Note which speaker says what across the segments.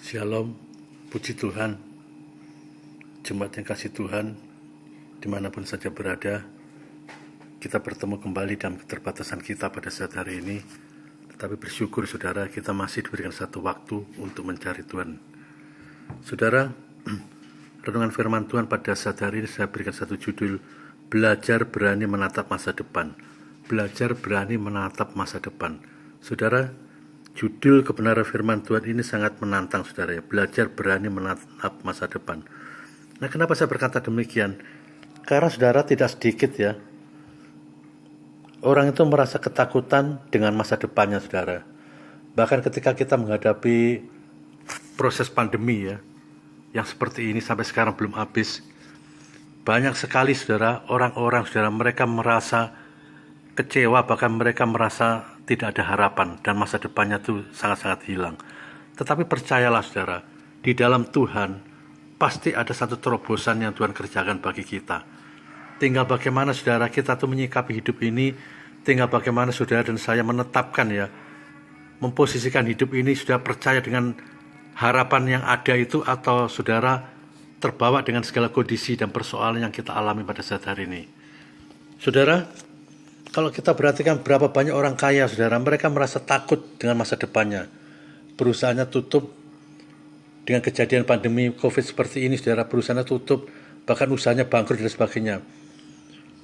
Speaker 1: Shalom, puji Tuhan, jemaat yang kasih Tuhan, dimanapun saja berada, kita bertemu kembali dalam keterbatasan kita pada saat hari ini. Tetapi bersyukur saudara, kita masih diberikan satu waktu untuk mencari Tuhan. Saudara, renungan firman Tuhan pada saat hari ini saya berikan satu judul, Belajar Berani Menatap Masa Depan. Belajar berani menatap masa depan. Saudara, judul kebenaran firman Tuhan ini sangat menantang saudara ya. Belajar berani menatap masa depan. Nah, kenapa saya berkata demikian? Karena saudara, tidak sedikit ya, orang itu merasa ketakutan dengan masa depannya saudara. Bahkan ketika kita menghadapi proses pandemi ya, yang seperti ini sampai sekarang belum habis, banyak sekali saudara, orang-orang saudara, mereka merasa kecewa, bahkan mereka merasa tidak ada harapan dan masa depannya itu sangat-sangat hilang. Tetapi percayalah saudara, di dalam Tuhan pasti ada satu terobosan yang Tuhan kerjakan bagi kita. Tinggal bagaimana saudara kita tuh menyikapi hidup ini, tinggal bagaimana saudara dan saya menetapkan ya, memposisikan hidup ini sudah percaya dengan harapan yang ada itu, atau saudara terbawa dengan segala kondisi dan persoalan yang kita alami pada saat hari ini. Saudara, kalau kita perhatikan berapa banyak orang kaya saudara, mereka merasa takut dengan masa depannya. Perusahaannya tutup dengan kejadian pandemi COVID seperti ini saudara, perusahaannya tutup, bahkan usahanya bangkrut dan sebagainya.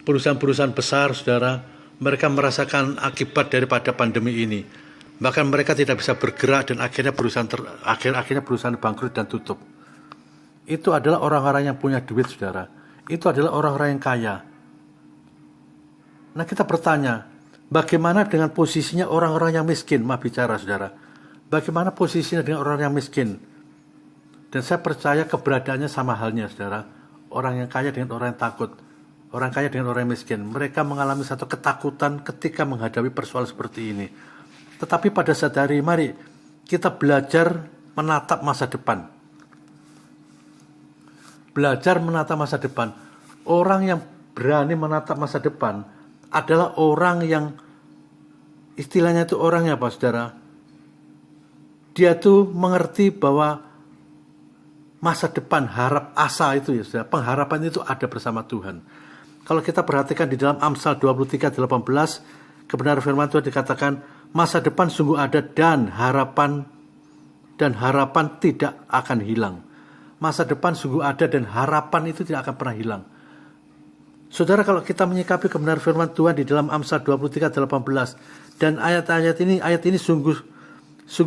Speaker 1: Perusahaan-perusahaan besar saudara, mereka merasakan akibat daripada pandemi ini. Bahkan mereka tidak bisa bergerak dan akhirnya perusahaan bangkrut dan tutup. Itu adalah orang-orang yang punya duit saudara. Itu adalah orang-orang yang kaya. Nah, kita bertanya, bagaimana dengan posisinya orang-orang yang miskin? Maaf bicara saudara, bagaimana posisinya dengan orang yang miskin? Dan saya percaya keberadaannya sama halnya saudara. Orang yang kaya dengan orang yang takut, orang kaya dengan orang yang miskin, mereka mengalami satu ketakutan ketika menghadapi persoalan seperti ini. Tetapi pada saat hari, mari kita belajar menatap masa depan. Belajar menatap masa depan. Orang yang berani menatap masa depan adalah orang yang istilahnya itu orangnya apa saudara? Dia tuh mengerti bahwa masa depan, harap asa itu ya saudara, pengharapan itu ada bersama Tuhan. Kalau kita perhatikan di dalam Amsal 23:18, kebenaran firman Tuhan dikatakan, masa depan sungguh ada dan harapan tidak akan hilang. Masa depan sungguh ada dan harapan itu tidak akan pernah hilang. Saudara, kalau kita menyikapi kebenaran firman Tuhan di dalam Amsal 23:18 dan ayat ini sungguh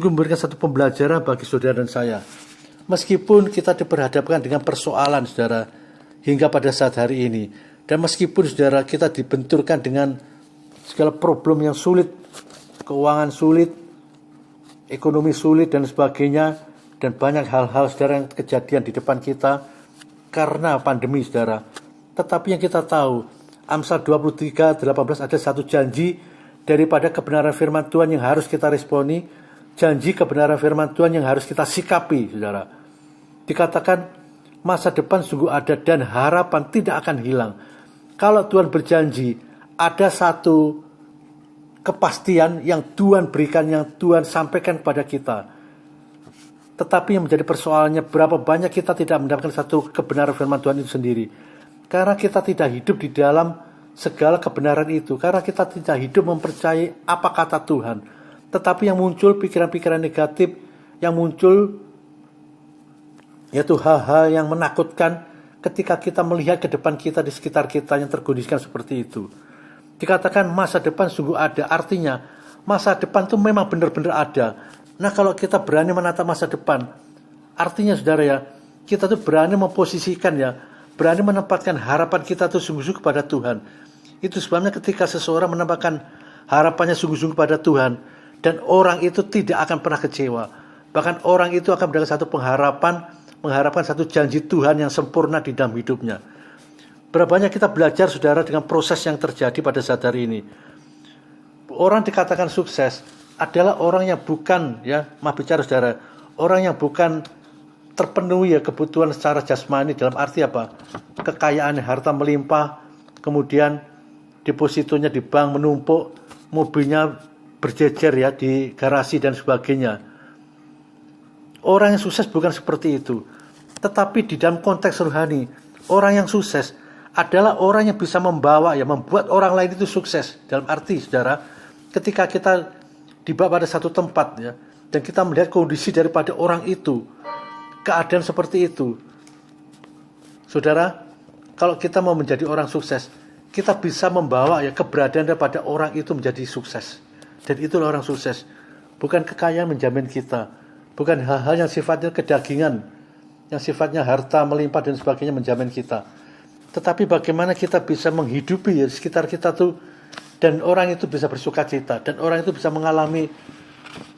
Speaker 1: memberikan satu pembelajaran bagi saudara dan saya. Meskipun kita diperhadapkan dengan persoalan saudara hingga pada saat hari ini, dan meskipun saudara kita dibenturkan dengan segala problem yang sulit, keuangan sulit, ekonomi sulit dan sebagainya, dan banyak hal-hal saudara yang kejadian di depan kita karena pandemi saudara. Tetapi yang kita tahu, Amsal 23:18 ada satu janji daripada kebenaran firman Tuhan yang harus kita responi, janji kebenaran firman Tuhan yang harus kita sikapi, saudara. Dikatakan, masa depan sungguh ada dan harapan tidak akan hilang. Kalau Tuhan berjanji, ada satu kepastian yang Tuhan berikan, yang Tuhan sampaikan kepada kita. Tetapi yang menjadi persoalannya, berapa banyak kita tidak mendapatkan satu kebenaran firman Tuhan itu sendiri. Karena kita tidak hidup di dalam segala kebenaran itu. Karena kita tidak hidup mempercayai apa kata Tuhan. Tetapi yang muncul pikiran-pikiran negatif, yang muncul yaitu hal-hal yang menakutkan ketika kita melihat ke depan kita, di sekitar kita yang terkondisikan seperti itu. Dikatakan masa depan sungguh ada. Artinya masa depan itu memang benar-benar ada. Nah, kalau kita berani menatap masa depan, artinya saudara ya, kita tuh berani memposisikan ya, berani menempatkan harapan kita tuh sungguh-sungguh pada Tuhan. Itu sebabnya ketika seseorang menempatkan harapannya sungguh-sungguh pada Tuhan, dan orang itu tidak akan pernah kecewa. Bahkan orang itu akan mendapatkan satu mengharapkan satu janji Tuhan yang sempurna di dalam hidupnya. Berapa banyak kita belajar saudara dengan proses yang terjadi pada saat hari ini. Orang dikatakan sukses adalah orang yang bukan ya, maaf bicara saudara, orang yang bukan terpenuhi ya kebutuhan secara jasmani, dalam arti apa? Kekayaan, harta melimpah, kemudian depositonya di bank menumpuk, mobilnya berjejer ya di garasi dan sebagainya. Orang yang sukses bukan seperti itu. Tetapi di dalam konteks rohani, orang yang sukses adalah orang yang bisa membuat orang lain itu sukses. Dalam arti, saudara, ketika kita dibawa pada satu tempat, ya, dan kita melihat kondisi daripada orang itu, keadaan seperti itu, saudara, kalau kita mau menjadi orang sukses, kita bisa membawa keberadaan daripada orang itu menjadi sukses. Dan itulah orang sukses. Bukan kekayaan menjamin kita, bukan hal-hal yang sifatnya kedagingan, yang sifatnya harta melimpah dan sebagainya menjamin kita. Tetapi bagaimana kita bisa menghidupi sekitar kita tuh, dan orang itu bisa bersuka cita, dan orang itu bisa mengalami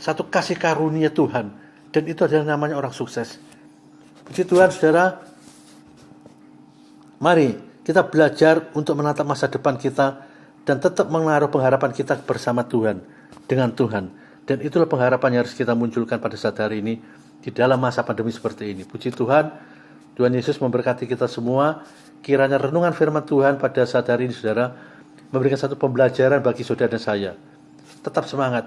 Speaker 1: satu kasih karunia Tuhan, dan itu adalah namanya orang sukses. Puji Tuhan, saudara. Mari kita belajar untuk menatap masa depan kita dan tetap menaruh pengharapan kita bersama Tuhan, dengan Tuhan. Dan itulah pengharapan yang harus kita munculkan pada saat hari ini di dalam masa pandemi seperti ini. Puji Tuhan, Tuhan Yesus memberkati kita semua. Kiranya renungan firman Tuhan pada saat hari ini, saudara, memberikan satu pembelajaran bagi saudara dan saya. Tetap semangat.